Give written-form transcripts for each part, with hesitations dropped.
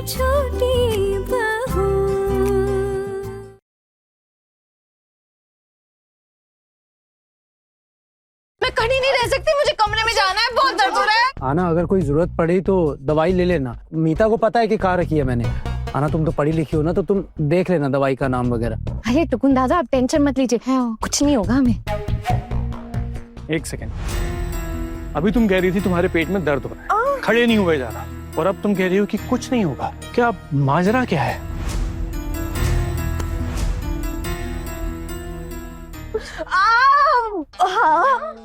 छोटी बहू। मैं कहीं नहीं रह सकती, मुझे कमरे में जाना है, बहुत दर्द हो रहा है। आना, अगर कोई जरूरत पड़ी तो दवाई ले लेना। मीता को पता है कि कहाँ रखी है मैंने। आना, तुम तो पढ़ी लिखी हो ना, तो तुम देख लेना दवाई का नाम वगैरह। अरे टुकुन दादा, आप टेंशन मत लीजिए, कुछ नहीं होगा हमें। एक सेकेंड, अभी तुम कह रही थी तुम्हारे पेट में दर्द हो रहा है, खड़े नहीं हुए जा रहा, और अब तुम कह रही हो कि कुछ नहीं होगा। क्या माजरा क्या है?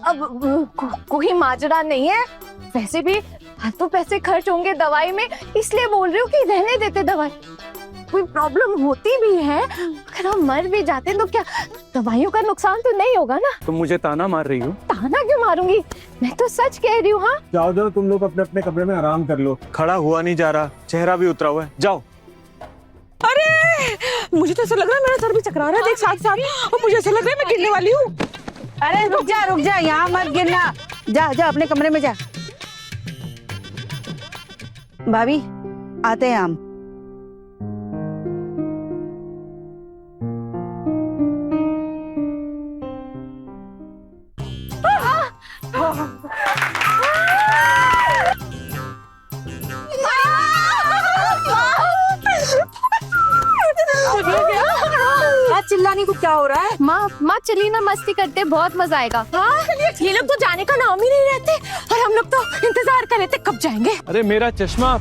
अब कोई माजरा नहीं है, वैसे भी तो पैसे खर्च होंगे दवाई में, इसलिए बोल रही हूँ कि रहने देते दवाई। कोई प्रॉब्लम होती भी है, अगर हम मर भी जाते हैं तो क्या दवाइयों का नुकसान तो नहीं होगा ना। तुम मुझे ताना मार रही हो? ताना क्यों मारूंगी, मैं तो सच कह रही हूँ। हाँ, जाओ जाओ, तुम लोग अपने अपने कमरे में आराम कर लो। खड़ा हुआ नहीं जा रहा, चेहरा भी उतरा हुआ है, जाओ। अरे मुझे तो ऐसा लग रहा है मेरा सर भी चकरा रहा है, देख साथ साथ, और मुझे ऐसा लग रहा है मैं गिरने वाली हूँ। अरे रुक जा, यहाँ मत गिरना, जा जा अपने कमरे में जा। भाभी आते हैं हम। चिल्लाने को क्या हो रहा है? माँ चलिए ना, मस्ती करते, बहुत मजा आएगा। हाँ, ये लोग तो जाने का नाम ही नहीं रहते, और हम लोग तो इंतजार कर रहे थे कब जाएंगे। अरे मेरा चश्मा।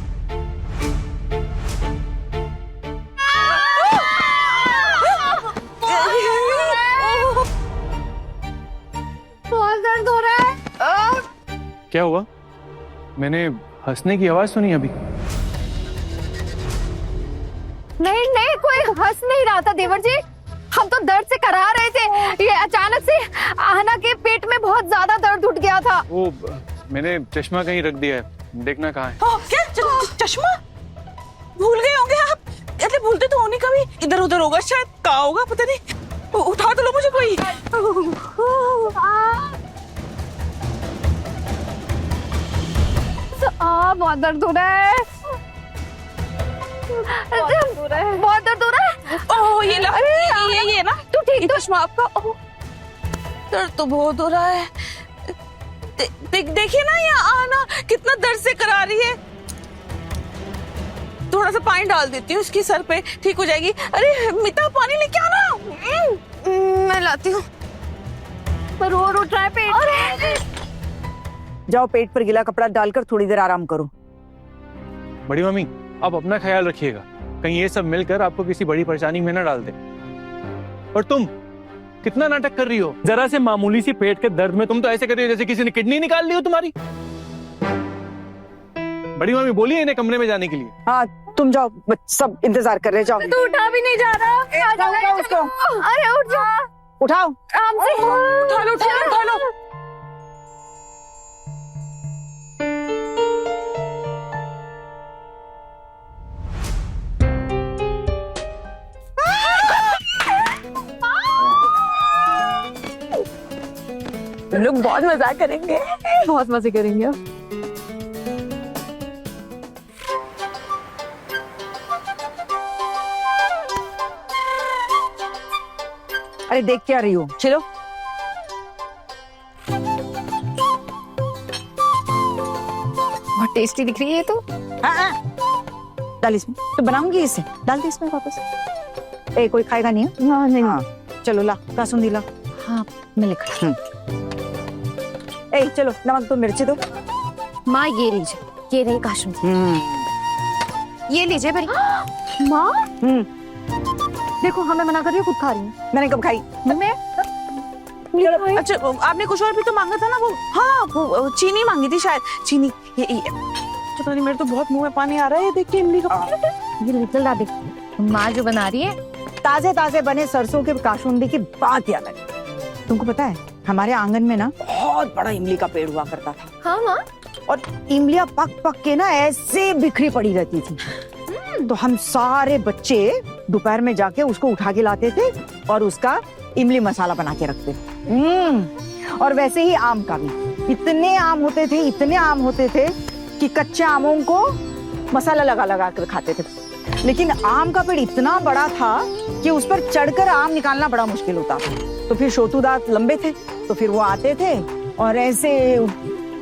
बहुत दर्द हो रहा है। क्या हुआ? मैंने हंसने की आवाज सुनी अभी। नहीं, कोई हंस नहीं रहा था देवर जी, हम तो दर्द से कराह रहे थे। ये अचानक से आहना के पेट में बहुत ज्यादा दर्द उठ गया था। वो मैंने चश्मा कहीं रख दिया है, देखना कहाँ है। क्या चश्मा भूल गए होंगे आप? ऐसे भूलते तो होने कभी, इधर उधर होगा शायद, कहाँ होगा पता नहीं। उठा तो लो मुझे कोई। बहुत दर्द हो रहा है, बहुत दर्द हो रहा है। ओह ये ये ना, तू ठीक तो? चश्मा आपका। ओह दर्द तो बहुत हो रहा है। देखिए ना, ये आना कितना दर्द से करा रही है। थोड़ा सा पानी डाल देती हूँ इसके सर पे, ठीक हो जाएगी। अरे मीता, पानी लेके आना। मैं लाती हूँ। रो रहा है पेट। जाओ, पेट पर गीला कपड़ा डालकर थोड़ी देर आराम करो। बड़ी मम्मी, आप अपना ख्याल रखिएगा, कहीं ये सब मिलकर आपको किसी बड़ी परेशानी में न डाल दे। और तुम कितना नाटक कर रही हो, जरा से मामूली सी पेट के दर्द में तुम तो ऐसे कर रही हो जैसे किसी ने किडनी निकाल ली हो तुम्हारी। बड़ी मम्मी बोलिए इन्हें कमरे में जाने के लिए। हाँ तुम जाओ, सब इंतजार कर रहे, जाओ। तू उठा भी नहीं जा रहा। उठाओ उसको। अरे उठ जा, उठाओ, आराम से उठा लो, उठा लो, उठा लो। लोग बहुत मजा करेंगे, बहुत मजे करेंगे। अरे देख क्या रही हो, चलो। बहुत टेस्टी दिख रही है तो। हाँ, डाल इसमें, तो बनाऊंगी इसे, डाल दे इसमें वापस। ए कोई खाएगा नहीं है? हाँ नहीं। हाँ चलो, ला कासुंदी ला। हाँ मैं लिख। ए चलो, नमक दो, मिर्ची दो। माँ ये लीजिए, ये रही काशुन, ये लीजिए भाई। माँ देखो, हमें मना कर रही हो, खुद खा रही हूँ। मैंने कब खाई? अच्छा आपने कुछ और भी तो मांगा था ना, वो हाँ वो चीनी मांगी थी शायद, चीनी। ये पता नहीं, मेरे तो बहुत मुंह में पानी आ रहा है देख के इमली का। ये लिटिल दादी माँ जो बना रही है, ताजे ताजे बने सरसों के काशुंदी की बात याद है। तुमको पता है, हमारे आंगन में ना बहुत बड़ा इमली का पेड़ हुआ करता था। हाँ माँ, और इमलियां पक पक के ना ऐसे बिखरी पड़ी रहती थी। तो हम सारे बच्चे दोपहर में जाके उसको उठा के लाते थे और उसका इमली मसाला बना के रखते थे। और वैसे ही आम का भी, इतने आम होते थे, इतने आम होते थे कि कच्चे आमों को मसाला लगा लगा कर खाते थे। लेकिन आम का पेड़ इतना बड़ा था कि उस पर चढ़कर आम निकालना बड़ा मुश्किल होता था। तो फिर शोतू दांत लंबे थे, तो फिर वो आते थे और ऐसे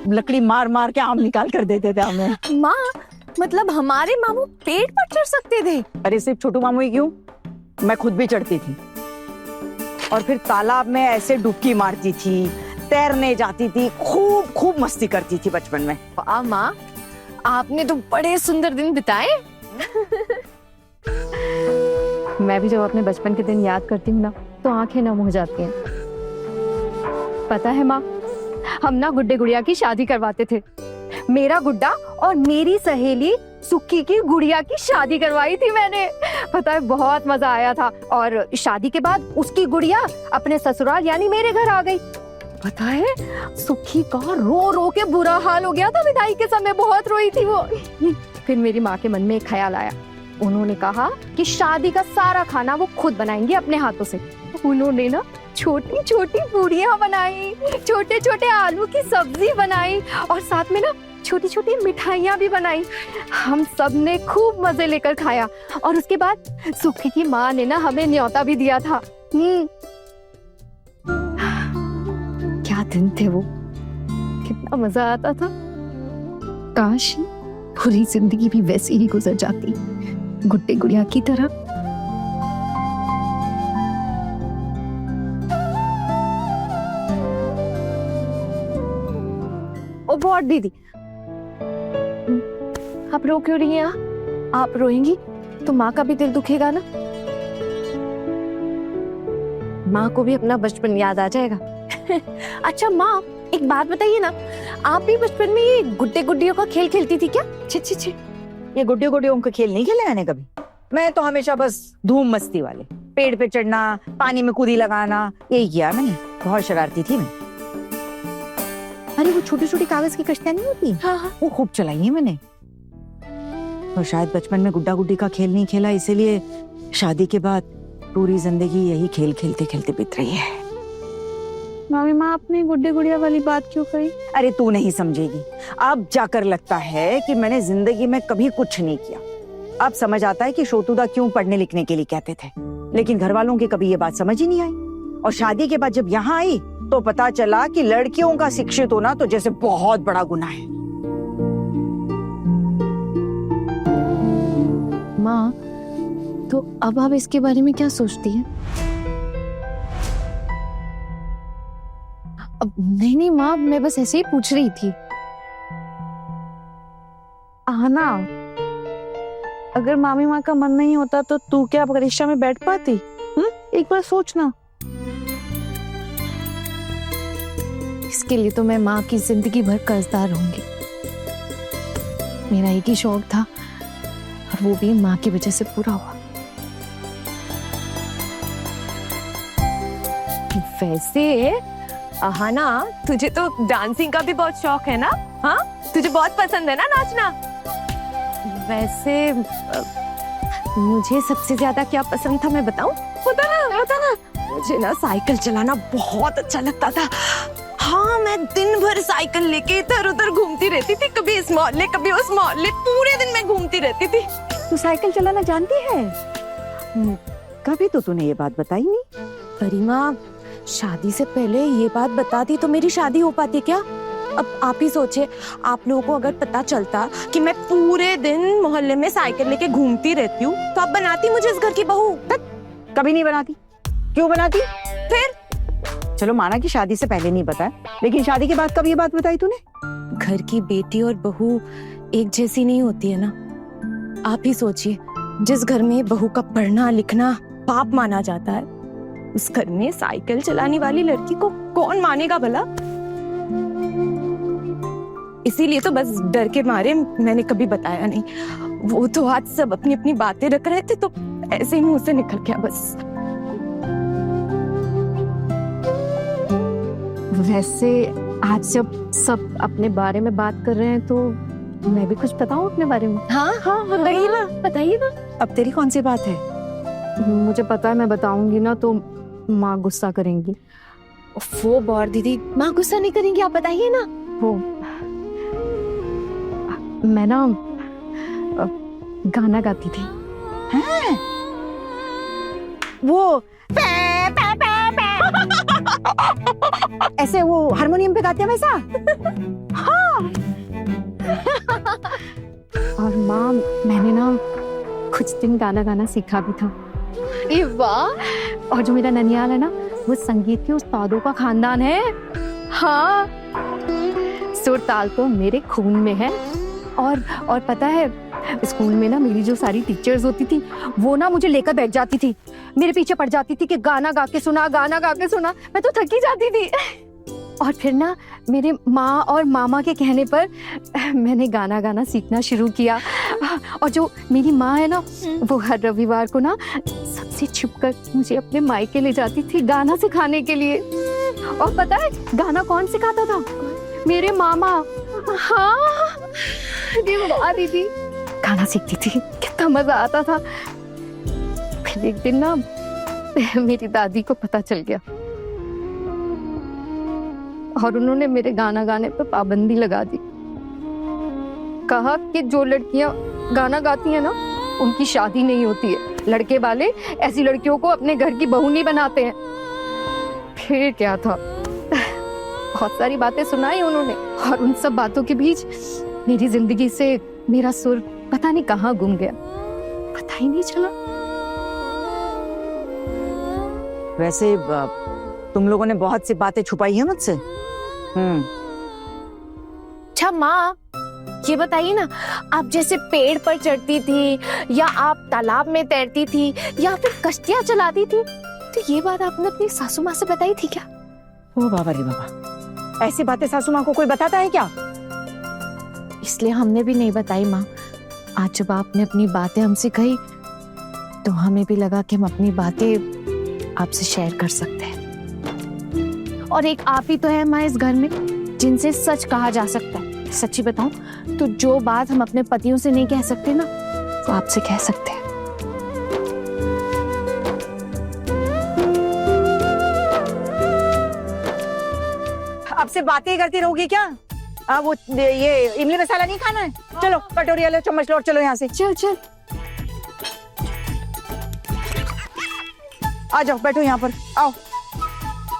लकड़ी मार मार के आम निकाल कर देते थे हमें। माँ, मतलब हमारे मामू पेड़ पर चढ़ सकते थे? अरे सिर्फ छोटू मामू ही क्यों, मैं खुद भी चढ़ती थी और फिर तालाब में ऐसे डुबकी मारती थी, तैरने जाती थी, खूब खूब मस्ती करती थी बचपन में। वाह माँ, आपने तो बड़े सुंदर दिन बिताए। मैं भी जब अपने बचपन के दिन याद करती हूँ ना तो आंखें नम हो जाती हैं। पता है माँ, हम ना गुड्डे गुड़िया की शादी करवाते थे। मेरा गुड्डा और मेरी सहेली सुक्की की गुड़िया की शादी करवाई थी मैंने। पता है, बहुत मजा आया था। और शादी के बाद उसकी गुड़िया अपने ससुराल यानी मेरे घर आ गई। पता है, सुक्की का रो रो के बुरा हाल हो गया था विदाई के समय, बहुत रोई थी वो। फिर मेरी माँ के मन में एक ख्याल आया। उन्होंने कहा कि शादी का सारा खाना वो खुद बनाएंगे अपने हाथों से। उन्होंने ना छोटी छोटी पूड़ियाँ बनाई, छोटे छोटे आलू की सब्जी बनाई और साथ में ना छोटी छोटी मिठाइयाँ भी बनाई। हम सब ने खूब मजे लेकर खाया और उसके बाद सुक्की की माँ ने ना हमें न्योता भी दिया था। क्या दिन थे वो, कितना मजा आता था। काश पूरी जिंदगी भी वैसी ही गुजर जाती, गुड्डे गुड़िया की तरह। ओ बहुत दीदी, आप रो क्यों रही हैं? आप रोएंगी तो माँ का भी दिल दुखेगा ना। माँ को भी अपना बचपन याद आ जाएगा। अच्छा माँ, एक बात बताइए ना, आप भी बचपन में ये गुड्डे गुड्डियों का खेल खेलती थी क्या? छी छी छी, ये गुड्डे गुड्डियों का खेल नहीं खेले मैंने कभी। मैं तो हमेशा बस धूम मस्ती वाले, पेड़ पे चढ़ना, पानी में कूदी लगाना, यही किया मैंने। बहुत शरारती थी मैं। अरे वो छोटी छोटी कागज की कश्तियां नहीं होती, हाँ हाँ, वो खूब चलाई है मैंने। और शायद बचपन में गुड्डा गुड्डी का खेल नहीं खेला, इसीलिए शादी के बाद पूरी जिंदगी यही खेल खेलते खेलते बीत रही है। मामी माँ, आपने गुड्डे गुड़िया वाली बात क्यों कही? अरे तू नहीं समझेगी, अब जाकर लगता है कि मैंने जिंदगी में कभी कुछ नहीं किया। अब समझ आता है कि शोतुदा क्यों पढ़ने लिखने के लिए कहते थे, लेकिन घर वालों की कभी ये बात समझ ही नहीं आई। और शादी के बाद जब यहाँ आई तो पता चला कि लड़कियों का शिक्षित होना तो जैसे बहुत बड़ा गुनाह है। माँ, तो अब आप इसके बारे में क्या सोचती हैं? अब नहीं माँ, मैं बस ऐसे ही पूछ रही थी। आना, अगर मामी माँ का मन नहीं होता तो तू क्या परीक्षा में बैठ पाती? एक बार सोचना। इसके लिए तो मैं माँ की जिंदगी भर कर्जदार रहूंगी। मेरा एक ही शौक था और वो भी माँ की वजह से पूरा हुआ। वैसे अहाना, तुझे तो डांसिंग का भी बहुत शौक है ना? हाँ, तुझे बहुत पसंद है ना नाचना? वैसे मुझे सबसे ज्यादा क्या पसंद था मैं बताऊं? बता ना। मुझे ना साइकिल चलाना बहुत अच्छा लगता था। हाँ, मैं दिन भर साइकिल लेके इधर उधर घूमती रहती थी, कभी इस मोहल्ले कभी उस मोहल्ले, पूरे दिन मैं घूमती रहती थी। तू साइकिल चलाना जानती है? कभी तो तूने ये बात बताई नहीं। गरिमा, शादी से पहले ये बात बता दी तो मेरी शादी हो पाती क्या? अब आप ही सोचे, आप लोगों को अगर पता चलता कि मैं पूरे दिन मोहल्ले में साइकिल लेके घूमती रहती हूँ तो आप बनाती मुझे इस घर की बहू? कभी नहीं बनाती। क्यों बनाती? फिर चलो माना कि शादी से पहले नहीं बताया, लेकिन शादी के बाद कब ये बात बताई तूने? घर की बेटी और बहू एक जैसी नहीं होती है ना। आप ही सोचिए, जिस घर में बहू का पढ़ना लिखना पाप माना जाता है, उस घर में साइकिल चलाने वाली लड़की को कौन मानेगा भला? इसीलिए तो बस डर के मारे मैंने कभी बताया नहीं। वो तो आज सब अपनी अपनी बातें रख रहे थे तो ऐसे ही मुंह से निकल गया बस। वैसे आज जब सब अपने बारे में बात कर रहे हैं तो मैं भी कुछ बताऊं अपने बारे में? हाँ हाँ, बताइए ना। अब तेरी कौन सी बात है? मुझे पता है मैं बताऊंगी ना तो माँ गुस्सा करेंगी। वो बौर दीदी, माँ गुस्सा नहीं करेंगी, आप बताइए ना। वो मैं ना गाना गाती थी। हैं? वो ऐसे वो हारमोनियम पे गाते हैं वैसा? और माँ, मैंने ना कुछ दिन गाना गाना सीखा भी था। ये वाह। और जो मेरा ननियाल है ना, वो संगीत के उस्तादों का खानदान है। हाँ, सुर ताल तो मेरे खून में है। और पता है, स्कूल में ना मेरी जो सारी टीचर्स होती थी, वो ना मुझे लेकर बैठ जाती थी, मेरे पीछे पड़ जाती थी कि गाना गा के सुना, गाना गा के सुना। मैं तो थकी जाती थी। और फिर ना मेरे माँ और मामा के कहने पर मैंने गाना गाना सीखना शुरू किया। और जो मेरी माँ है ना, वो हर रविवार को ना सबसे छुपकर मुझे अपने मायके ले जाती थी गाना सिखाने के लिए। और पता है गाना कौन सिखाता था? मेरे मामा। हाँ, दीदी गाना सीखती थी, कितना मजा आता था। फिर एक दिन ना मेरी दादी को पता चल गया और उन्होंने मेरे गाना गाने पर पाबंदी लगा दी। कहा कि जो लड़कियां गाना गाती हैं ना, उनकी शादी नहीं होती है। लड़के वाले ऐसी लड़कियों को अपने घर की बहू नहीं बनाते हैं। फिर क्या था, बहुत सारी बातें सुनाई उन्होंने। और उन सब बातों के बीच मेरी जिंदगी से मेरा सुर पता नहीं कहाँ गुम गया, पता ही नहीं चला। वैसे तुम लोगों ने बहुत सी बातें छुपाई है मुझसे। अच्छा माँ, ये बताइए ना, आप जैसे पेड़ पर चढ़ती थी, या आप तालाब में तैरती थी, या फिर कश्तियां चलाती थी, तो ये बात आपने अपनी सासू माँ से बताई थी क्या? ओ बाबा रे बाबा, ऐसी बातें सासू माँ को कोई बताता है क्या? इसलिए हमने भी नहीं बताई माँ। आज जब आपने अपनी बातें हमसे कही, तो हमें भी लगा कि हम अपनी बातें आपसे शेयर कर सकते हैं। और एक आप ही तो है माँ इस घर में जिनसे सच कहा जा सकता है। सच्ची बताऊं तो जो बात हम अपने पतियों से नहीं कह सकते ना, वो आपसे कह सकते हैं। आपसे बातें करती रहोगी क्या? वो ये इमली मसाला नहीं खाना है? चलो कटोरी लो, चम्मच लो और चलो यहाँ से। चल चल। आ जाओ, बैठो यहाँ पर, आओ।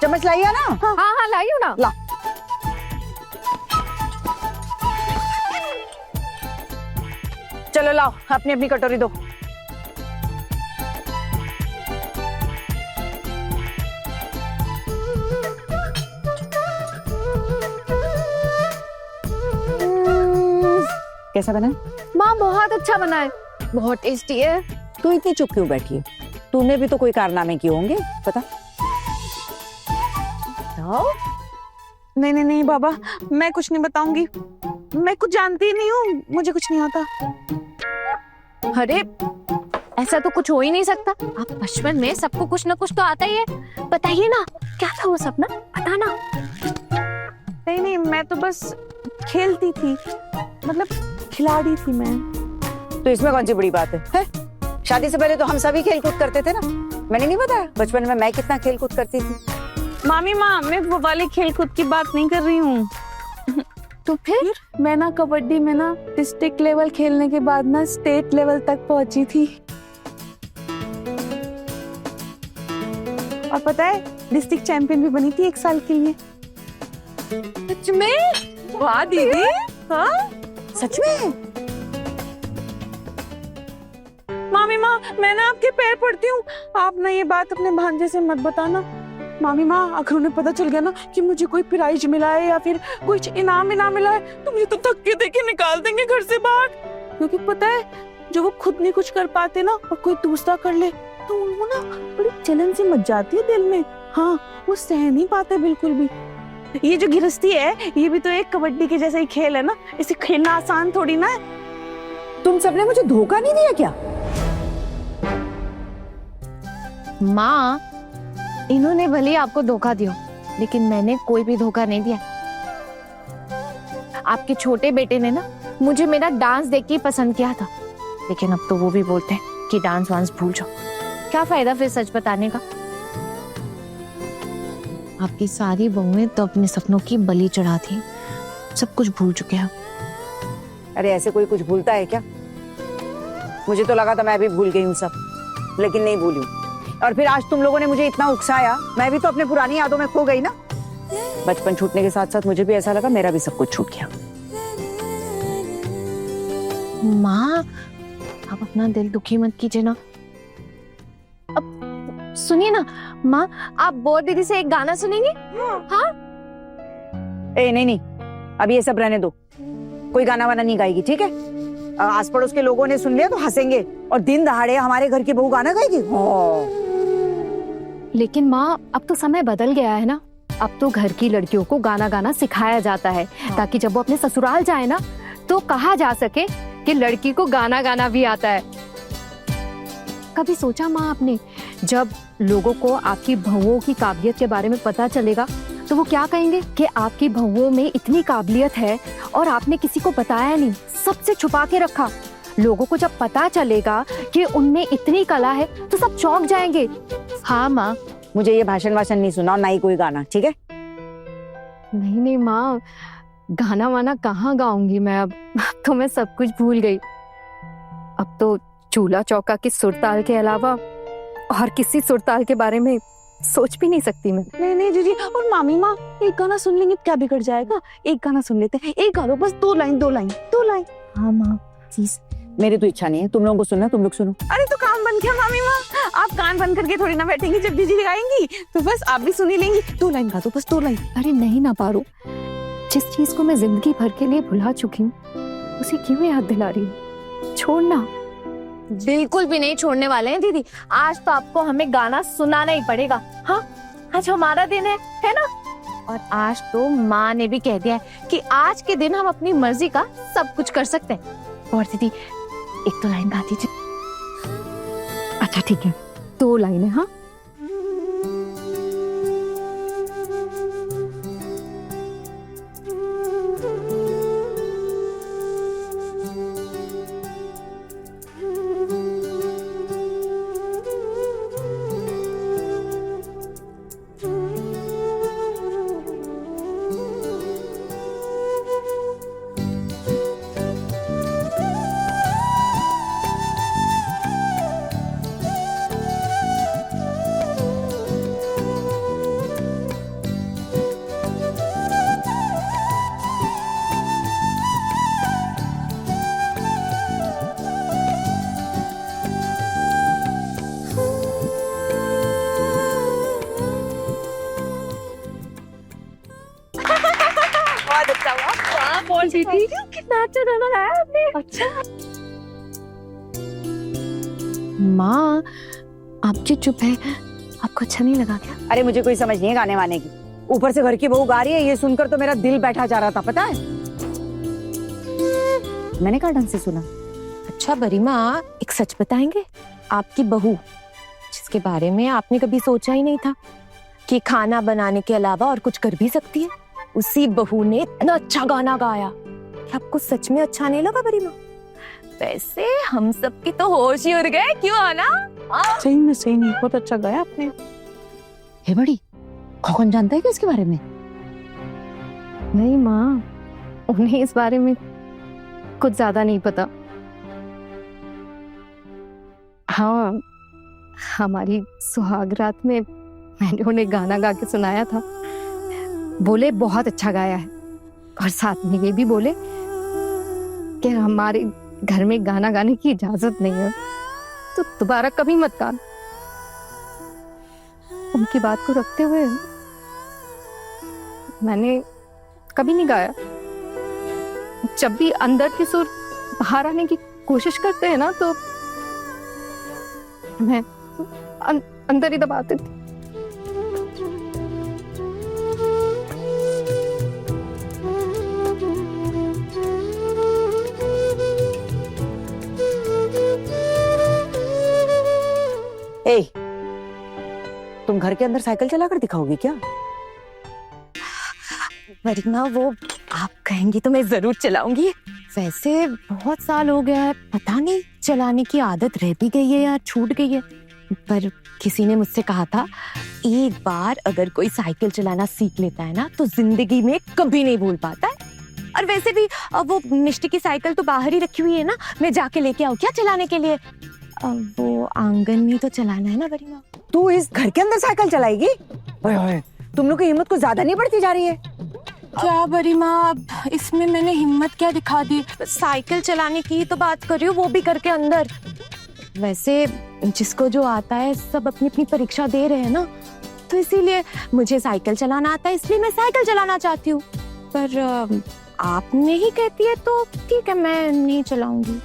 चम्मच लाइए ना? हाँ हाँ लाई हूँ ना। ला। चलो लाओ, अपनी अपनी कटोरी दो। कैसा बना? माँ बहुत अच्छा बना है, बहुत टेस्टी है। तू इतनी चुप क्यों बैठी है? तूने भी तो कोई कारनामे किए होंगे, पता? नहीं नहीं नहीं बाबा, मैं कुछ नहीं बताऊंगी। मैं कुछ जानती ही नहीं हूँ, मुझे कुछ नहीं आता। अरे ऐसा तो कुछ हो ही नहीं सकता। आप बचपन में सबको कुछ ना कुछ तो आता ही है। बताइए ना, क्या था वो सपना, बताना। नहीं नहीं, मैं तो बस खेलती थी, मतलब खिलाड़ी थी मैं। तो इसमें कौन सी बड़ी बात है? शादी से पहले तो हम सभी खेल कूद करते थे ना। मैंने नहीं बताया बचपन में मैं कितना खेल कूद करती थी? मामी माँ, मैं वो वाली खेल कूद की बात नहीं कर रही हूँ। तो फिर मैं ना कबड्डी में ना डिस्ट्रिक्ट लेवल खेलने के बाद ना स्टेट लेवल तक पहुंची थी। और पता है, डिस्ट्रिक्ट चैंपियन भी बनी थी 1 साल के लिए। सच में? वाह दीदी। हाँ सच में? मामी माँ, मैं ना आपके पैर पड़ती हूँ, आप ना ये बात अपने भांजे से मत बताना। मामी माँ, अगर उन्हें पता चल गया ना कि मुझे कोई प्राइज मिला है या फिर कुछ इनाम मिला है, तो मुझे तो धक्के देके निकाल देंगे घर से बाहर। क्योंकि पता है, जो वो खुद नहीं कुछ कर पाते ना और कोई दूसरा कर ले, तो उनको ना बड़ी जलन सी मच जाती है दिल में। हाँ, वो सह नहीं पाते बिल्कुल भी। ये जो गिरस्ती है, ये भी तो एक कबड्डी के जैसा ही खेल है ना। इसे खेलना आसान थोड़ी ना है। तुम सबने मुझे धोखा नहीं दिया क्या? माँ, इन्होंने भले आपको धोखा दिया, लेकिन मैंने कोई भी धोखा नहीं दिया। आपके छोटे बेटे ने ना मुझे मेरा डांस देख के पसंद किया था, लेकिन अब तो वो भी बोलते हैं कि डांस वांस भूल जाओ। क्या फायदा फिर सच बताने का? आपकी सारी बहुएं तो अपने सपनों की बलि चढ़ाती हैं, सब कुछ भूल चुके हैं। अरे ऐसे कोई कुछ भूलता है क्या? मुझे तो लगा था मैं भी भूल गई हूँ सब, लेकिन नहीं भूली हूँ। और फिर आज तुम लोगों ने मुझे इतना उकसाया, मैं भी तो अपने पुरानी यादों में खो गई ना। बचपन छूटने के साथ साथ मुझे भी ऐसा लगा मेरा भी सब कुछ छूट गया। माँ आप अपना दिल दुखी मत कीजिए ना। अब सुनिए ना माँ, आप बोर दीदी से एक गाना सुनेंगे? हाँ। ए नहीं नहीं, अब ये सब रहने दो, कोई गाना वाना नहीं गाएगी, ठीक है? आस पड़ोस के लोगों ने सुन लिया तो हंसेंगे, और दिन दहाड़े हमारे घर की बहू गाना गाएगी? लेकिन माँ अब तो समय बदल गया है ना, अब तो घर की लड़कियों को गाना गाना सिखाया जाता है ताकि जब वो अपने ससुराल जाए ना तो कहा जा सके कि लड़की को गाना गाना भी आता है। कभी सोचा माँ आपने, जब लोगों को आपकी बहुओं की काबिलियत के बारे में पता चलेगा तो वो क्या कहेंगे कि आपकी बहुओं में इतनी काबिलियत है और आपने किसी को बताया नहीं, सबसे छुपा के रखा। लोगों को जब पता चलेगा कि उनमें इतनी कला है तो सब चौंक जाएंगे। हाँ माँ, मुझे ये भाषण वाषण नहीं सुना, और ना ही कोई गाना, ठीक है? नहीं नहीं माँ, गाना वाना कहाँ गाऊंगी मैं अब तो मैं सब कुछ भूल गई। अब तो चूल्हा चौका की सुरताल के अलावा और किसी सुरताल के बारे में सोच भी नहीं सकती मैं। नहीं नहीं दीदी, और मामी माँ एक गाना सुन लेंगे तो क्या बिगड़ जाएगा? एक गाना सुन लेते हैं, एक गा लो बस, 2 लाइन 2 लाइन 2 लाइन। हाँ माँ प्लीज, मेरी तो इच्छा नहीं है, तुम लोगों को सुनना तुम लोग सुनो। अरे तो काम बन गया मामी माँ, आप कान बंद करके थोड़ी ना बैठेंगी जब दीदी गाएंगी, तो बस आप भी सुनी लेंगी। 2 लाइन गा दो बस, 2 लाइन। अरे नहीं ना पारो, जिस चीज को मैं जिंदगी भर के लिए भुला चुकी हूँ उसे क्यों याद दिला रही हूँ? छोड़ना। बिल्कुल भी नहीं छोड़ने वाले हैं दीदी। आज तो आपको हमें गाना सुनाना ही पड़ेगा। हाँ, आज हमारा दिन है ना? और आज तो माँ ने भी कह दिया है कि आज के दिन हम अपनी मर्जी का सब कुछ कर सकते हैं। और दीदी एक 2 लाइन गा दीजिए। अच्छा ठीक है, 2 लाइनें। हाँ बहुत अच्छा हुआ। वाह, बोल दीदी कितना अच्छा गाना गाया आपने। अच्छा माँ, आप जी चुप है, आपको अच्छा नहीं लगा क्या? अरे मुझे कोई समझ नहीं है गाने वाने की, ऊपर से घर की बहू गा रही है, ये सुनकर तो मेरा दिल बैठा जा रहा था, पता है? मैंने कहा ढंग से सुना। अच्छा बरीमा, एक सच बताएंगे? आपकी बहू, जिसके बारे में आपने कभी सोचा ही नहीं था कि खाना बनाने के अलावा और कुछ कर भी सकती है, उसी बहू ने इतना अच्छा गाना गाया कि आपको सच में अच्छा नहीं लगा बरीमा? वैसे हम सब की तो होश ही उड़ गए, क्यों आना? सही में बहुत अच्छा गाया आपने। हे बड़ी, कौन जानता है कि इसके बारे में? नहीं माँ, उन्हें इस बारे में कुछ ज्यादा नहीं पता। हाँ, हमारी सुहाग रात में मैंने उन्हें गाना गा के सुनाया था, बोले बहुत अच्छा गाया है, और साथ में ये भी बोले कि हमारे घर में गाना गाने की इजाजत नहीं है, तो दोबारा कभी मत गाना। उनकी बात को रखते हुए मैंने कभी नहीं गाया। जब भी अंदर के सुर बाहर आने की कोशिश करते हैं ना, तो मैं अंदर ही दबाती थी। ए, तुम घर के अंदर साइकिल चलाकर दिखाओगी क्या? वरीना, वो आप कहेंगी तो मैं जरूर चलाऊंगी। वैसे बहुत साल हो गया है, पता नहीं चलाने की आदत रह भी गई है या छूट गई है, पर किसी ने मुझसे कहा था एक बार अगर कोई साइकिल चलाना सीख लेता है ना तो जिंदगी में कभी नहीं भूल पाता है। और वैसे भी वो मिष्टी की साइकिल तो बाहर ही रखी हुई है ना, मैं जाके लेके आऊँ क्या चलाने के लिए? वो आंगन में तो चलाना है ना बड़ी माँ। तू इस घर के अंदर साइकिल चलाएगी? ओए ओए, तुम लोग की हिम्मत कुछ ज्यादा नहीं बढ़ती जा रही है? क्या बड़ी माँ, अब इसमें मैंने हिम्मत क्या दिखा दी? साइकिल चलाने की तो बात कर रही हूँ, वो भी घर के अंदर। वैसे जिसको जो आता है सब अपनी अपनी परीक्षा दे रहे हैं ना, तो इसीलिए मुझे साइकिल चलाना आता है, इसलिए मैं साइकिल चलाना चाहती हूँ। पर आप नहीं कहती है तो ठीक है, मैं नहीं चलाऊंगी।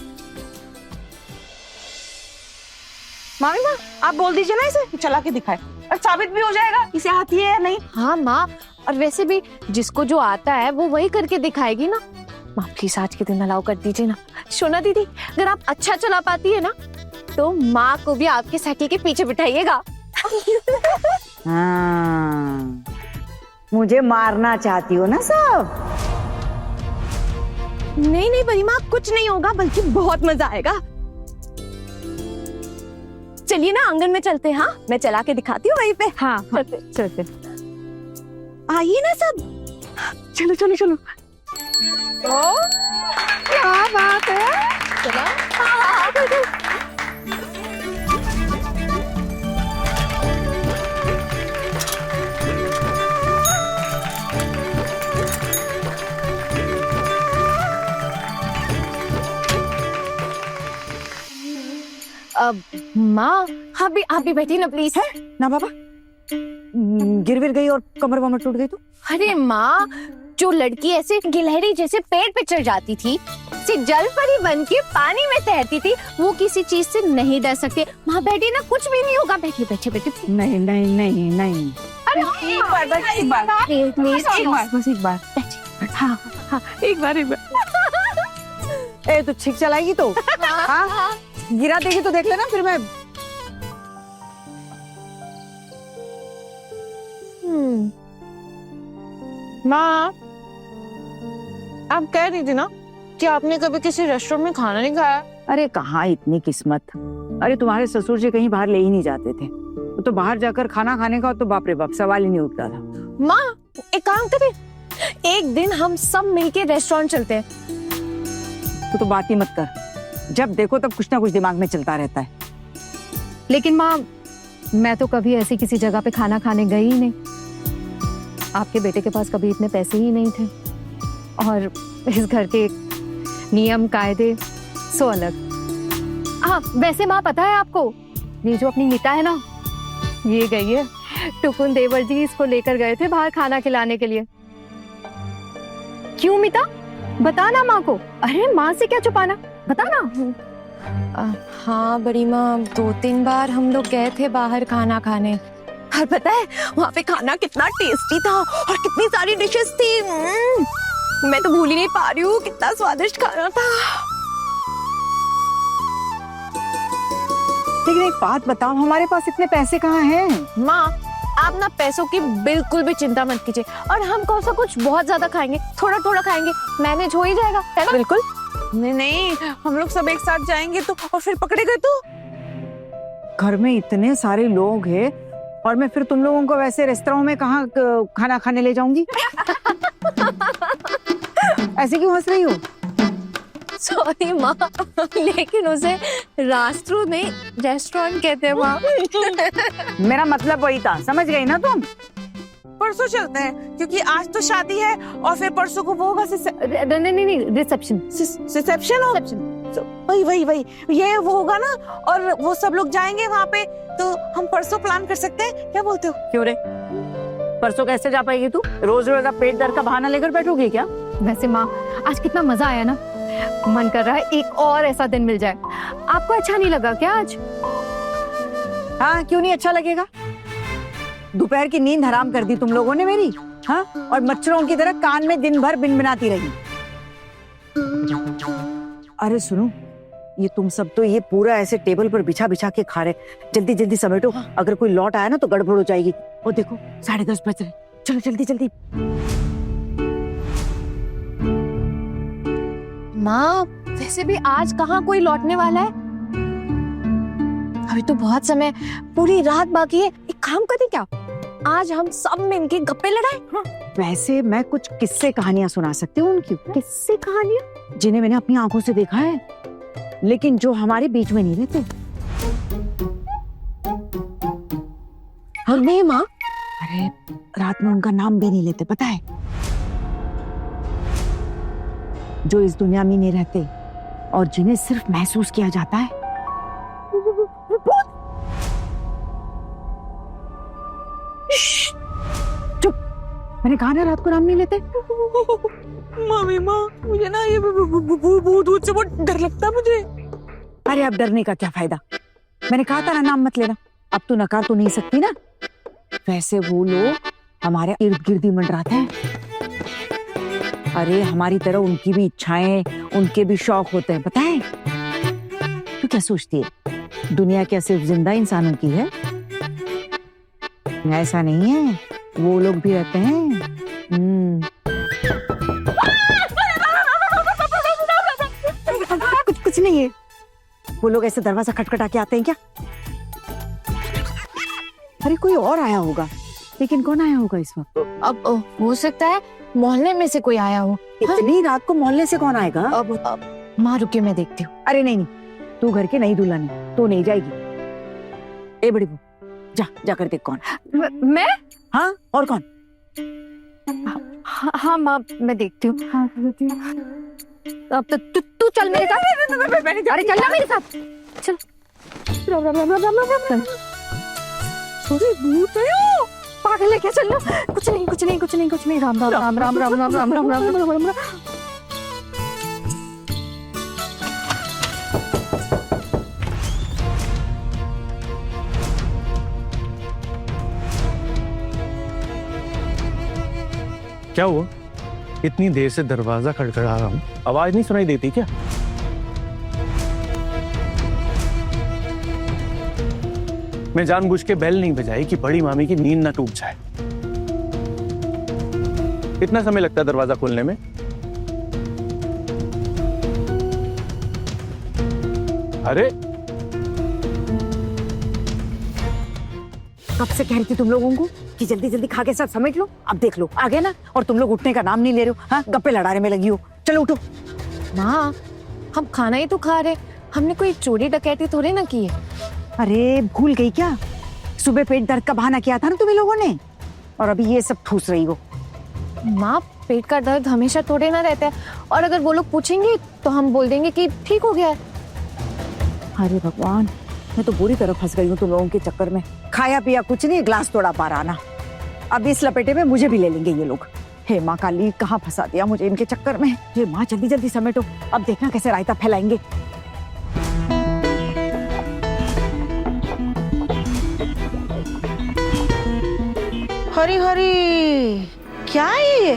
मामी माँ, आप बोल दीजिए ना इसे चला के दिखाए, और साबित भी हो जाएगा इसे आती है या नहीं। हाँ माँ, और वैसे भी जिसको जो आता है वो वही करके दिखाएगी ना। माँ प्लीज आज के दिन अलाउ कर दीजिए ना। सोना दीदी, अगर आप अच्छा चला पाती है ना तो माँ को भी आपकी साइकिल के पीछे बिठाइएगा। हाँ, मुझे मारना चाहती हो ना सब? नहीं नहीं बड़ी माँ, कुछ नहीं होगा, बल्कि बहुत मजा आएगा। चलिए ना आंगन में चलते हैं। हाँ, मैं चला के दिखाती हूँ वहीं पे। हाँ हाँ चलते। आइए ना सब। चलो चलो चलो। क्या बात है। चलो। अब माँ, आप भी बैठी ना प्लीज। ना बाबा, गिर विर गई और कमर वमर टूट गई तो? अरे माँ, जो लड़की ऐसे गिलहरी जैसे पेड़ पे चढ़ जाती थी, से जल परी बन के पानी में तैरती थी, वो किसी चीज से नहीं डर सकती। माँ बैठी ना, कुछ भी नहीं होगा। बैठिए बैठिए बैठिए। नहीं नहीं नहीं नहीं। अरे एक बार बस, एक बार प्लीज एक बार बस, एक बार। हाँ हाँ, एक बार एक बार। ए, तो ठीक चलाएगी तो? हाँ, गिरा देगी तो देख लेना फिर मैं। माँ, आप कह रही थी ना कि आपने कभी किसी रेस्टोरेंट में खाना नहीं खाया। अरे कहाँ इतनी किस्मत। अरे तुम्हारे ससुर जी कहीं बाहर ले ही नहीं जाते थे, तो बाहर जाकर खाना खाने का तो बाप रे बाप सवाल ही नहीं उठता था। माँ एक काम करें, एक दिन हम सब मिलके रेस्टोरेंट चलते हैं। तो बात ही मत कर, जब देखो तब कुछ ना कुछ दिमाग में चलता रहता है। लेकिन माँ, मैं तो कभी ऐसी किसी जगह पे खाना खाने गई ही नहीं। आपके बेटे के पास कभी इतने पैसे ही नहीं थे, और इस घर के नियम कायदे सो अलग। हाँ वैसे माँ, पता है आपको, ये जो अपनी मीता है ना, ये गई है टुकुन देवर जी इसको लेकर गए थे बाहर खाना खिलाने के लिए। क्यों मीता, बता ना माँ को। अरे माँ से क्या छुपाना, बता ना। हाँ बड़ी माँ, 2-3 बार हम लोग गए थे बाहर खाना खाने, और पता है वहाँ पे खाना कितना टेस्टी था और कितनी सारी डिशेस थी। मैं तो भूल ही नहीं पा रही हूँ, कितना स्वादिष्ट खाना था। लेकिन एक बात बताओ, हमारे पास इतने पैसे कहाँ हैं? माँ आप ना पैसों की बिल्कुल भी चिंता मत कीजिए, और हम कौन सा कुछ बहुत ज्यादा खाएंगे, थोड़ा थोड़ा खाएंगे, मैनेज हो ही जाएगा, है ना? बिल्कुल। नहीं नहीं, हम लोग सब एक साथ जाएंगे तो, और फिर पकड़े गए तो? घर में इतने सारे लोग हैं, और मैं फिर तुम लोगों को वैसे रेस्टोरेंट में कहाँ खाना खाने ले जाऊंगी? ऐसे क्यों हंस रही हो? सॉरी माँ, लेकिन उसे रास्त्रो नहीं रेस्टोरेंट कहते हैं माँ। मेरा मतलब वही था, समझ गई ना तुम? परसों चलते हैं, क्योंकि आज तो शादी है और फिर परसों को वो होगा नहीं, रिसेप्शन। रिसेप्शन हो। वही ये वो होगा ना, और वो सब लोग जाएंगे वहाँ पे, तो हम परसों प्लान कर सकते हैं, क्या बोलते हो? क्यों रे, परसों कैसे जा पाएगी तू? रोज रोज अब पेट दर्द का बहाना लेकर बैठोगी क्या? वैसे माँ, आज कितना मजा आया ना, मन कर रहा है एक और ऐसा दिन मिल जाए। आपको अच्छा नहीं लगा क्या आज? हाँ, क्यों नहीं अच्छा लगेगा? दोपहर की नींद हराम कर दी तुम लोगों ने मेरी। हाँ, और मच्छरों की तरह कान में दिन भर बिनबिनाती रही। अरे सुनो, ये तुम सब तो ये पूरा ऐसे टेबल पर बिछा बिछा के खा रहे। जल्दी जल्दी समेटो, अगर कोई लौट आया ना तो गड़बड़ हो जाएगी। और देखो 10:30 बज रहे, चलो जल्दी जल्दी। माँ वैसे भी आज कहाँ कोई लौटने वाला है, अभी तो बहुत समय, पूरी रात बाकी है। एक काम करें क्या, आज हम सब मिलके गप्पे लड़ाएं? हाँ। वैसे मैं कुछ किस्से कहानियां सुना सकती हूँ उनकी, किससे कहानियां? जिन्हें मैंने अपनी आंखों से देखा है, लेकिन जो हमारे बीच में नहीं रहते। हाँ नहीं माँ, अरे रात में उनका नाम भी नहीं लेते, पता है? जो इस दुनिया में नहीं रहते और जिन्हें सिर्फ महसूस किया जाता है। श्श्श, चुप। मैंने कहा ना रात को नाम नहीं लेते। मामी माँ, मुझे ना ये भूत से बहुत डर लगता है मुझे। अरे अब डरने का क्या फायदा? मैंने कहा था ना नाम मत लेना। अब तो नकार तो नहीं सकती ना। वैसे वो लोग हमारे इर्द गिर्द ही मंडराते हैं। अरे हमारी तरह उनकी भी इच्छाएं, उनके भी शौक होते हैं, पता है? तू क्या सोचती है दुनिया क्या सिर्फ जिंदा इंसानों की है? ऐसा नहीं है, वो लोग भी रहते हैं। कुछ नहीं है। वो लोग ऐसे दरवाजा खटखटा के आते हैं क्या? अरे कोई और आया होगा, लेकिन कौन आया होगा इस वक्त? अब हो सकता है मोहल्ले में से कोई आया हो। इतनी रात को मोहल्ले से कौन आएगा? अब माँ रुके, मैं देखती हूँ। अरे नहीं, तू घर की नई दुल्हन है, तू नहीं जाएगी। ए बड़ी बहू, जा जाकर देख कौन। मैं? हाँ और कौन? हाँ माँ, मैं देखती हूँ। अब तो तू चल मेरे साथ। अरे चल ना मेरे साथ, चल। भूत है पागल है क्या? चल ना। कुछ नहीं। राम राम राम राम राम राम राम राम राम राम। क्या हुआ? इतनी देर से दरवाजा खड़खड़ा रहा हूँ, आवाज नहीं सुनाई देती क्या? मैं जानबूझ के बेल नहीं बजाई कि बड़ी मामी की नींद ना टूट जाए। कितना समय लगता है दरवाजा खोलने में? अरे कब से कह रही थी तुम लोगों को कि जल्दी जल्दी खा के सब समेट लो। अब देख लो आ गए ना, और तुम लोग उठने का नाम नहीं ले रहे हो। हाँ, गप्पे लड़ाने में लगी हो। चलो उठो। माँ, हम खाना ही तो खा रहे, हमने कोई चोरी डकैती थोड़ी ना की है। अरे भूल गई क्या? सुबह पेट दर्द का बहाना किया था ना तुम्हें लोगों ने, और अभी ये सब ठूस रही हो। माँ, पेट का दर्द हमेशा थोड़े ना रहता है, और अगर वो लोग पूछेंगे तो हम बोल देंगे कि ठीक हो गया है। अरे भगवान, मैं तो बुरी तरह फंस गई हूँ तुम लोगों के चक्कर में। खाया पिया कुछ नहीं, ग्लास तोड़ा पाराना। अब इस लपेटे में मुझे भी ले लेंगे ये लोग। हे माँ काली, कहाँ फंसा दिया मुझे इनके चक्कर में। हे माँ, जल्दी जल्दी समेटो, अब देखना कैसे रायता फैलाएंगे। हरी हरी, क्या है ये?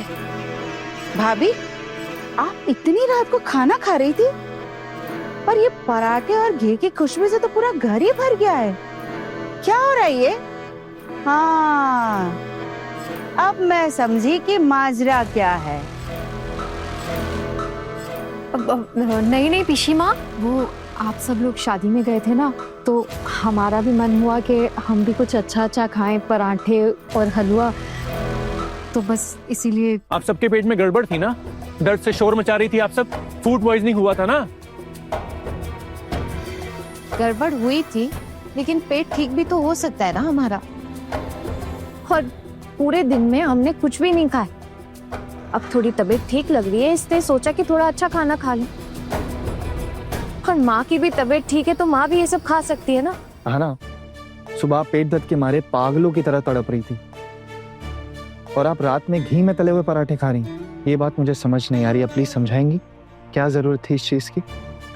भाभी, आप इतनी रात को खाना खा रही थी, और ये पराठे और घी की खुशबू से तो पूरा घर ही भर गया है। क्या हो रहा है ये? हाँ, अब मैं समझी कि माजरा क्या है। नहीं पीशी माँ, वो आप सब लोग शादी में गए थे ना, तो हमारा भी मन हुआ कि हम भी कुछ अच्छा खाएं, पराठे और हलवा, तो बस इसीलिए। आप सबके पेट में गड़बड़ थी ना, दर्द से शोर मचा रही थी आप सब, फूड पॉइजनिंग हुआ था ना। गड़बड़ हुई थी, लेकिन पेट ठीक भी तो हो सकता है ना हमारा। और पूरे दिन में हमने कुछ भी नहीं खाया। अब थोड़ी तबीयत ठीक लग रही है, इसलिए सोचा कि थोड़ा अच्छा खाना खा लें। और माँ की भी तबीयत ठीक है, तो माँ भी ये सब खा सकती है ना। हाँ ना, सुबह पेट दर्द के मारे पागलों की तरह तड़प रही थी, और आप रात में घी में तले हुए पराठे खा रही। ये बात मुझे समझ नहीं आ रही है, प्लीज समझाएंगी क्या जरूरत थी इस चीज की?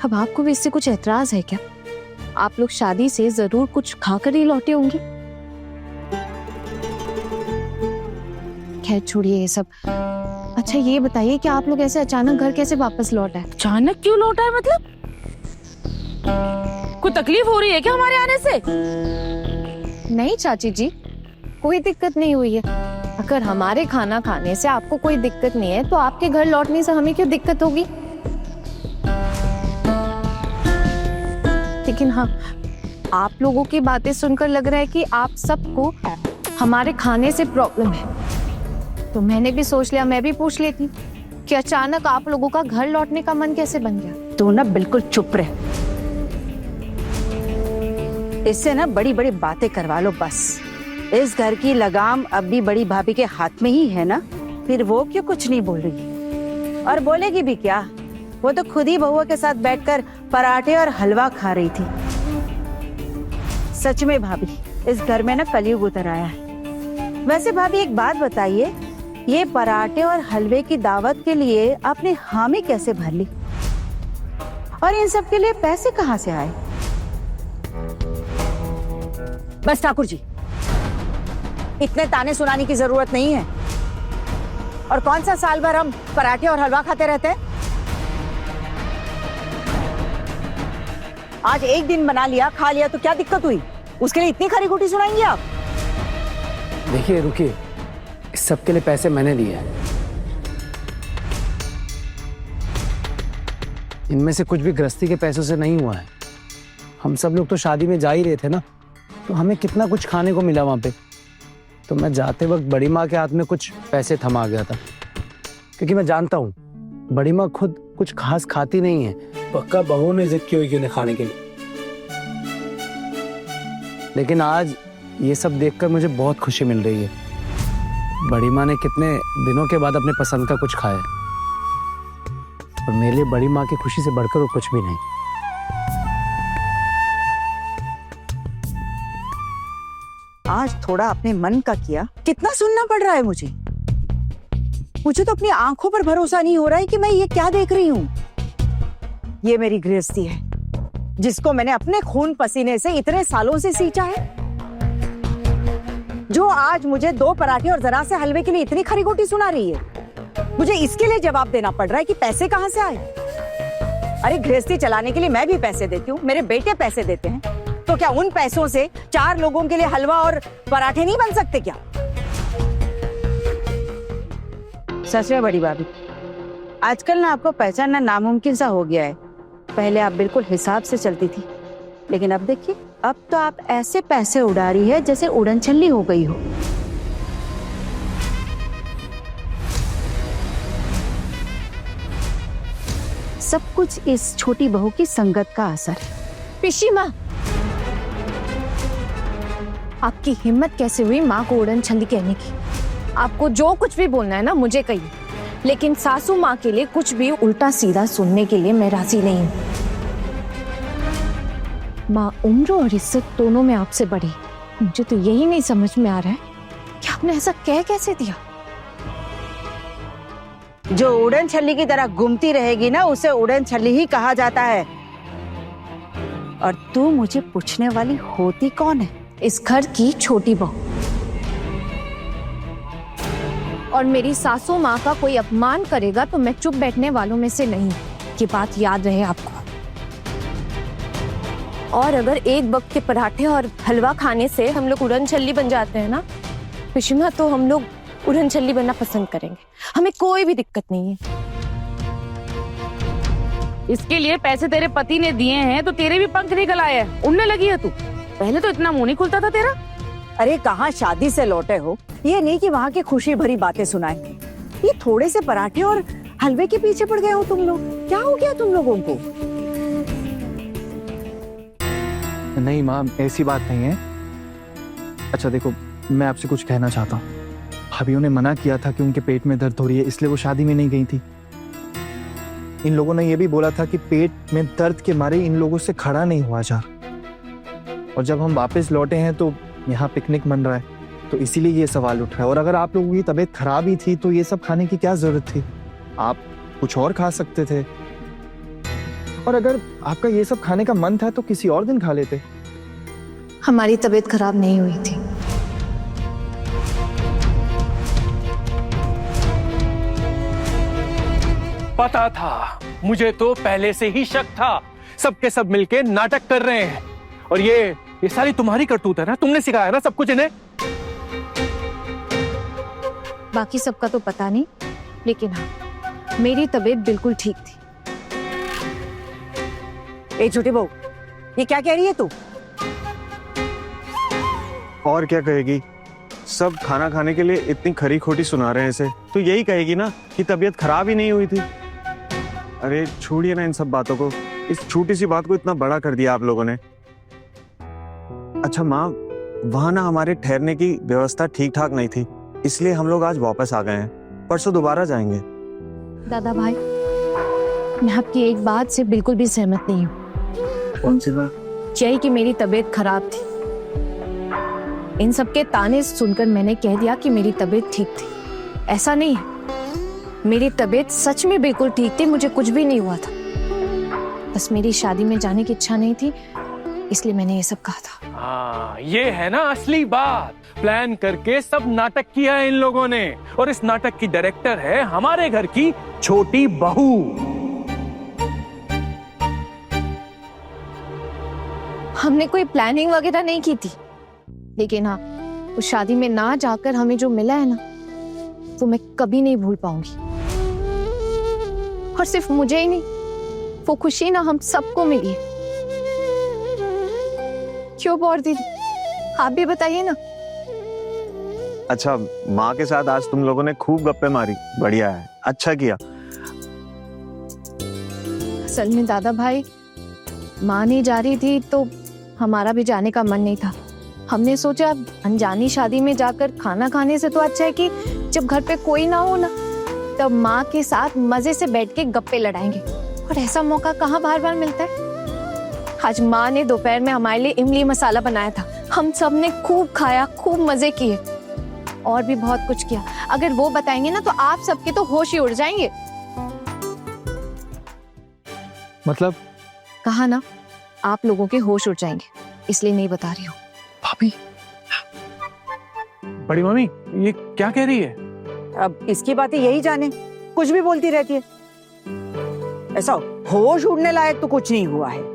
अब आपको भी इससे कुछ एतराज है क्या? आप लोग शादी से जरूर कुछ खाकर ही लौटे होंगे। खैर छोड़िए ये सब। अच्छा ये बताइए कि आप लोग ऐसे अचानक घर कैसे वापस लौट आए? अचानक क्यों लौटा है? मतलब कोई तकलीफ हो रही है क्या हमारे आने से? नहीं चाची जी, कोई दिक्कत नहीं हुई है। अगर हमारे खाना खाने से आपको कोई दिक्कत नहीं है, तो आपके घर लौटने से हमें क्यों दिक्कत होगी? लेकिन हाँ, आप लोगों की बातें सुनकर लग रहा है कि आप सबको हमारे खाने से प्रॉब्लम है। तो मैंने भी सोच लिया, मैं भी पूछ लेती कि अचानक आप लोगों का घर लौटने का मन कैसे बन गया। तू ना बिल्कुल चुप रह, इससे ना बड़ी बड़ी बातें करवा लो बस। इस घर की लगाम अब भी बड़ी भाभी के हाथ में ही है ना, फिर वो क्यों कुछ नहीं बोल रही? और बोलेगी भी क्या, वो तो खुद ही बहुआ के साथ बैठकर पराठे और हलवा खा रही थी। सच में भाभी, इस घर में ना कलयुग उतर आया है। वैसे भाभी एक बात बताइए, ये पराठे और हलवे की दावत के लिए आपने हामी कैसे भर ली, और इन सब के लिए पैसे कहाँ से आए? बस ठाकुर जी, इतने ताने सुनाने की जरूरत नहीं है। और कौन सा साल भर हम पराठे और हलवा खाते रहते हैं? आज एक दिन बना लिया, खा लिया तो क्या दिक्कत हुई? उसके लिए इतनी खरी खोटी सुनाएंगे आप? देखिए रुकिए, इस सब के लिए पैसे मैंने दिए हैं। इनमें से कुछ भी गृहस्थी के पैसों से नहीं हुआ है। हम सब लोग तो शादी में जा ही रहे थे ना, तो हमें कितना कुछ खाने को मिला वहां पे। तो मैं जाते वक्त बड़ी माँ के हाथ में कुछ पैसे थमा गया था, क्योंकि मैं जानता हूँ बड़ी माँ खुद कुछ खास खाती नहीं है। पक्का बहू ने जिद की हुई उन्हें खाने के लिए। लेकिन आज ये सब देखकर मुझे बहुत खुशी मिल रही है। बड़ी माँ ने कितने दिनों के बाद अपने पसंद का कुछ खाया, और मेरे लिए बड़ी माँ की खुशी से बढ़कर वो कुछ भी नहीं। आज थोड़ा अपने मन का किया, कितना सुनना पड़ रहा है मुझे। मुझे तो अपनी आंखों पर भरोसा नहीं हो रहा है कि मैं ये क्या देख रही हूँ। ये मेरी गृहस्थी है, जिसको मैंने अपने खून पसीने से इतने सालों से सींचा है, जो आज मुझे 2 पराठे और जरा से हलवे के लिए इतनी खरी खोटी सुना रही है। मुझे इसके लिए जवाब देना पड़ रहा है कि पैसे कहाँ से आए। अरे गृहस्थी चलाने के लिए मैं भी पैसे देती हूँ, मेरे बेटे पैसे देते हैं, तो क्या उन पैसों से 4 लोगों के लिए हलवा और पराठे नहीं बन सकते क्या? सच में बड़ी भाभी, आजकल ना आपको पहचानना नामुमकिन सा हो गया है। पहले आप बिल्कुल हिसाब से चलती थी, लेकिन अब देखिए, अब तो आप ऐसे पैसे उड़ा रही है जैसे उड़न छल्ली हो गई हो। सब कुछ इस छोटी बहू की संगत का असर है। पिशी माँ, आपकी हिम्मत कैसे हुई माँ को उड़न छल्ली कहने की? आपको जो कुछ भी बोलना है ना मुझे कहिए, लेकिन सासू माँ के लिए कुछ भी उल्टा सीधा सुनने के लिए मैं राजी नहीं हूँ। माँ उम्र और इज्जत दोनों में आपसे बड़ी। मुझे तो यही नहीं समझ में आ रहा है कि आपने ऐसा कह कैसे दिया। जो उड़न छल्ली की तरह घूमती रहेगी ना, उसे उड़न छल्ली ही कहा जाता है। और तू मुझे पूछने वाली होती कौन है? इस घर की छोटी बहू। और मेरी सासू माँ का कोई अपमान करेगा तो मैं चुप बैठने वालों में से नहीं। ये बात याद रहे आपको। और अगर एक वक्त के पराठे और हलवा खाने से हम लोग उड़न छल्ली बन जाते हैं ना पिशिमा, तो हम लोग उड़न छल्ली बनना पसंद करेंगे। हमें कोई भी दिक्कत नहीं है। इसके लिए पैसे तेरे पति ने दिए हैं तो तेरे भी पंख निकल आए हैं, उड़ने लगी है तू। पहले तो इतना मुंह नहीं खुलता था तेरा। अरे कहाँ शादी से लौटे हो, ये नहीं कि वहाँ की खुशी भरी बातें सुनाए। ये थोड़े से पराठे और हलवे के पीछे पड़ गए हो तुम लोग। क्या हो गया तुम लोगों को? नहीं माँ, ऐसी बात नहीं है। अच्छा देखो, मैं आपसे कुछ कहना चाहता हूँ। भाभीयों ने मना किया था कि उनके पेट में दर्द हो रही है, इसलिए वो शादी में नहीं गई थी। इन लोगों ने ये भी बोला था कि पेट में दर्द के मारे इन लोगों से खड़ा नहीं हुआ जा। और जब हम वापस लौटे हैं तो यहाँ पिकनिक मन रहा है, तो इसीलिए ये सवाल उठ रहा है। और अगर आप लोगों की तबीयत खराब ही थी तो ये सब खाने की क्या जरूरत थी? आप कुछ और खा सकते थे। और अगर आपका ये सब खाने का मन था तो किसी और दिन खा लेते। हमारी तबीयत खराब नहीं हुई थी। पता था, मुझे तो पहले से ही शक था। सबके सब मिलके नाटक कर रहे हैं, और ये सारी तुम्हारी करतूत है ना, तुमने सिखाया ना सब कुछ इन्हें। बाकी सबका तो पता नहीं, लेकिन हाँ, मेरी तबीयत बिल्कुल ठीक थी। ए छोटी बहू, ये क्या कह रही है तू? और क्या कहेगी? सब खाना खाने के लिए इतनी खरी खोटी सुना रहे हैं इसे, तो यही कहेगी ना कि तबीयत खराब ही नहीं हुई थी। अरे छोड़िए ना इन सब बातों को, इस छोटी सी बात को इतना बड़ा कर दिया आप लोगों ने। अच्छा माँ, वहां ना हमारे ठहरने की व्यवस्था ठीक ठाक नहीं थी, इसलिए हम लोग आज वापस आ गए हैं। परसों दोबारा जाएंगे। दादा भाई, मैं आपकी एक बात से बिल्कुल भी सहमत नहीं हूँ। कौन सी बात? यही कि मेरी तबीयत खराब थी। इन सब के ताने सुनकर मैंने कह दिया कि मेरी तबीयत ठीक थी। ऐसा नहीं है, मेरी तबीयत सच में बिल्कुल ठीक थी, मुझे कुछ भी नहीं हुआ था। बस मेरी शादी में जाने की इच्छा नहीं थी, इसलिए मैंने ये सब कहा था। हाँ, ये है ना असली बात। प्लान करके सब नाटक किया है इन लोगों ने, और इस नाटक की डायरेक्टर है हमारे घर की छोटी बहू। हमने कोई प्लानिंग वगैरह नहीं की थी, लेकिन हाँ, उस शादी में ना जाकर हमें जो मिला है ना, वो मैं कभी नहीं भूल पाऊंगी। और सिर्फ मुझे ही नहीं, वो खुशी ना हम सबको मिली है। क्यों बौर दीदी, आप भी बताइए ना। अच्छा, माँ के साथ आज तुम लोगों ने खूब गप्पे मारी, बढ़िया है, अच्छा किया। असल में दादा भाई, माँ नहीं जा रही थी तो हमारा भी जाने का मन नहीं था। हमने सोचा अनजानी शादी में जाकर खाना खाने से तो अच्छा है कि जब घर पे कोई ना हो ना, तब माँ के साथ मजे से बैठ के गप्पे लड़ाएंगे। और ऐसा मौका कहाँ बार बार मिलता है। आज माँ ने दोपहर में हमारे लिए इमली मसाला बनाया था, हम सब ने खूब खाया, खूब मजे किए, और भी बहुत कुछ किया। अगर वो बताएंगे ना तो आप सबके तो होश ही उड़ जाएंगे। मतलब? कहा ना, आप लोगों के होश उड़ जाएंगे, इसलिए नहीं बता रही हूँ। भाभी, बड़ी मम्मी ये क्या कह रही है? अब इसकी बातें यही जाने, कुछ भी बोलती रहती है। ऐसा होश उड़ने लायक तो कुछ नहीं हुआ है।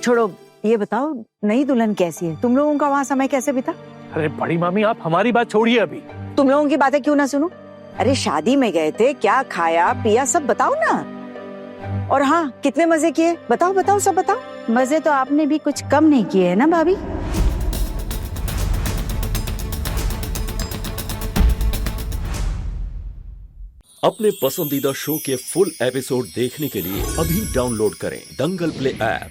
छोड़ो, ये बताओ नई दुल्हन कैसी है? तुम लोगों का वहां समय कैसे बीता? अरे बड़ी मम्मी, आप हमारी बात छोड़िए अभी। तुम लोगों की बातें क्यों ना सुनो? अरे शादी में गए थे, क्या खाया पिया सब बताओ ना। और हाँ, कितने मजे किए, बताओ बताओ, सब बताओ। मजे तो आपने भी कुछ कम नहीं किए है ना भाभी? अपने पसंदीदा शो के फुल एपिसोड देखने के लिए अभी डाउनलोड करें दंगल प्ले ऐप।